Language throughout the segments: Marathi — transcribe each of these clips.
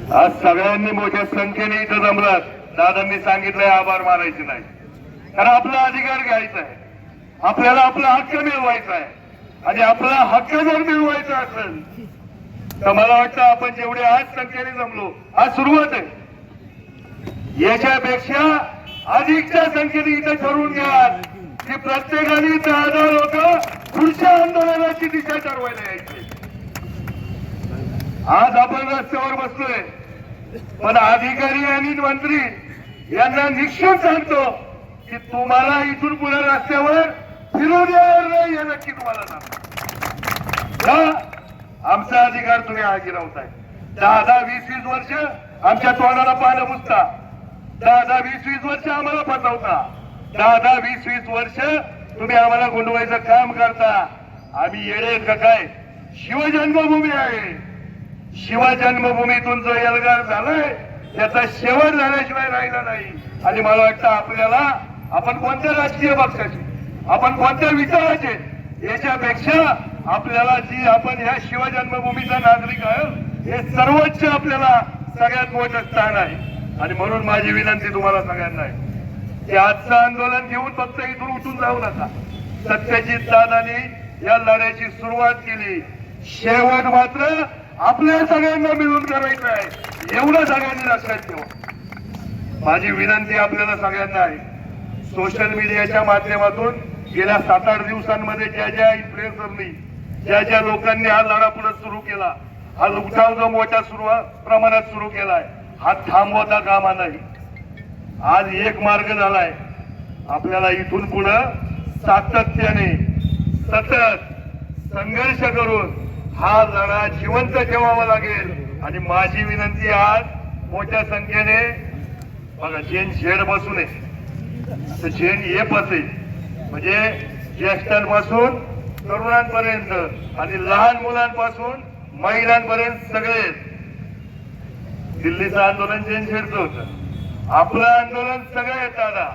आज सगळ्यांनी मोठ्या संख्येने इथं जमलात. दादांनी सांगितलंय आभार मानायचे नाही, कारण आपला अधिकार घ्यायचा आहे, आपल्याला आपला हक्क मिळवायचा आहे. आणि आपला हक्क जर मिळवायचा असेल तर मला वाटतं आपण जेवढे आज संख्येने जमलो, आज सुरुवात आहे, याच्यापेक्षा अधिकच्या संख्येने इथं ठरवून घ्या की प्रत्येकाने 10,000 लोक पुढच्या आंदोलनाची दिशा ठरवायला यायची. आज आपण रस्त्यावर बसलोय, पण अधिकारी आणि मंत्री यांना निश्चित सांगतो की तुम्हाला इथून पुढे रस्त्यावर फिरू देणार नाही, हे नक्की तुम्हाला सांगतो. आमचा अधिकार तुम्ही गिरवताय. 10-10, 20-20 वर्ष आमच्या तोंडाला पानं पुसता, 10-10, 20-20 वर्ष आम्हाला फसवता, 10-10, 20-20 वर्ष तुम्ही आम्हाला गुंडवायचं काम करता. आम्ही येडे का काय? शिवजन्मभूमी आहे, शिवजन्मभूमीतून जो एल्गार झालाय त्याचा शेवट झाल्याशिवाय राहिला नाही. आणि मला वाटतं आपल्याला, आपण कोणत्या राजकीय पक्षाचे, आपण कोणत्या विचाराचे, याच्यापेक्षा आपल्याला जी आपण ह्या शिवजन्मभूमीचा नागरिक आहे हे सर्वोच्च आपल्याला सगळ्यात मोठं स्थान आहे. आणि म्हणून माझी विनंती तुम्हाला सगळ्यांना आहे की आजचं आंदोलन घेऊन फक्त इथून उठून जाऊ नका. सत्यजित दादांनी या लढ्याची सुरुवात केली, शेवट मात्र आपल्या सगळ्यांना मिळून करायचं आहे, एवढं सगळ्यांनी लक्षात ठेवा. माझी विनंती आपल्याला सगळ्यांना आहे, सोशल मीडियाच्या माध्यमातून गेल्या 7-8 दिवसांमध्ये ज्या इन्फ्लुएन्सरनी, ज्या लोकांनी हा लढा पुढे सुरू केला, हा उठाव जो मोठ्या प्रमाणात सुरू केलाय, हा थांबवता कामा नाही. आज एक मार्ग झालाय, आपल्याला इथून पुढं सातत्याने सतत संघर्ष करून हा लढा जिवंत ठेवावा लागेल. आणि माझी विनंती आज मोठ्या संख्येने बघा, जेन शेड बसू नये तर जेन ये बसेल, म्हणजे ज्येष्ठांपासून तरुणांपर्यंत आणि लहान मुलांपासून महिलांपर्यंत सगळे. दिल्लीचं आंदोलन जेन शेडचं होतं, आपलं आंदोलन सगळं येत आला,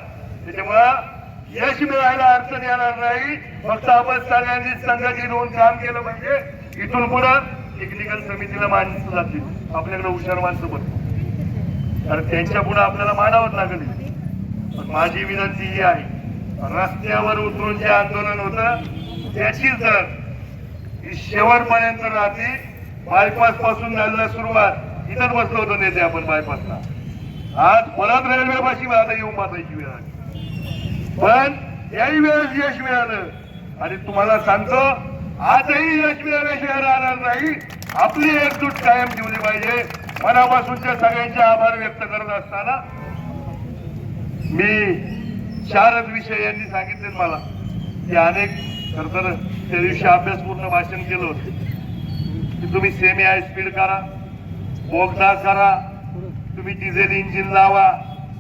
त्याच्यामुळं यश मिळायला अडचण येणार नाही. फक्त आपण सगळ्यांनी संघटित होऊन काम केलं म्हणजे इथून पुढे टेक्निकल समितीला माणसं जातील, आपल्याकडे हुशार माणसं पण, कारण त्यांच्या पुढे आपल्याला मानावंच लागेल. पण माझी विनंती ही आहे, रस्त्यावर उतरून जे आंदोलन होतं त्याची जर ही शेवटपर्यंत राहते. बायपास पासून झालेला सुरुवात, इथंच बसलो होतो नेते आपण बायपासला, आज परत रेल्वे पाशी आता येऊन बसायची वेळ आली, पण याही वेळेस यश मिळालं. आणि तुम्हाला सांगतो, आजही यश मिळाल्याशिवाय राहणार नाही. आपली एकजूट कायम ठेवली पाहिजे. मनापासूनच्या सगळ्यांचे आभार व्यक्त करत असताना मी 4च विषय यांनी सांगितले मला की अनेक खरतर त्या दिवशी अभ्यासपूर्ण भाषण केलं होतं की तुम्ही सेमी हाय स्पीड करा, बोगदा करा, तुम्ही डिझेल इंजिन लावा.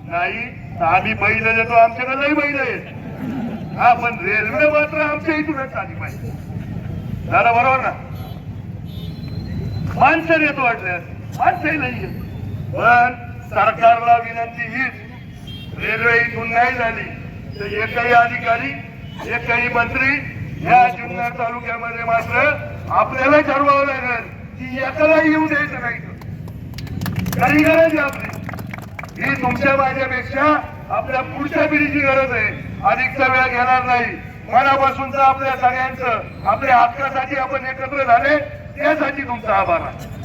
नाही तर आम्ही बैल देतो, आमच्याकडे लई बैल आहेत. हा, पण रेल्वे मात्र आमच्या इथूनच आली पाहिजे. दादा बरोबर ना? माणसं येतो वाटलं, माणसंही नाही. पण सरकारला विनंती हीच, रेल्वे इथून नाही झाली तर एकही अधिकारी, एकही मंत्री या जुन्नर तालुक्यामध्ये मात्र आपल्याला ठरवावं लागेल की एकाला येऊ द्यायचं नाही. काही गरज आहे आपली, ही तुमच्या माझ्यापेक्षा आपल्या पुढच्या पिढीची गरज आहे. अधिकचा वेळ घेणार नाही. मनापासूनच आपल्या सगळ्यांचं, आपल्या हक्कासाठी आपण एकत्र झाले, त्यासाठी तुमचा आभार आहे.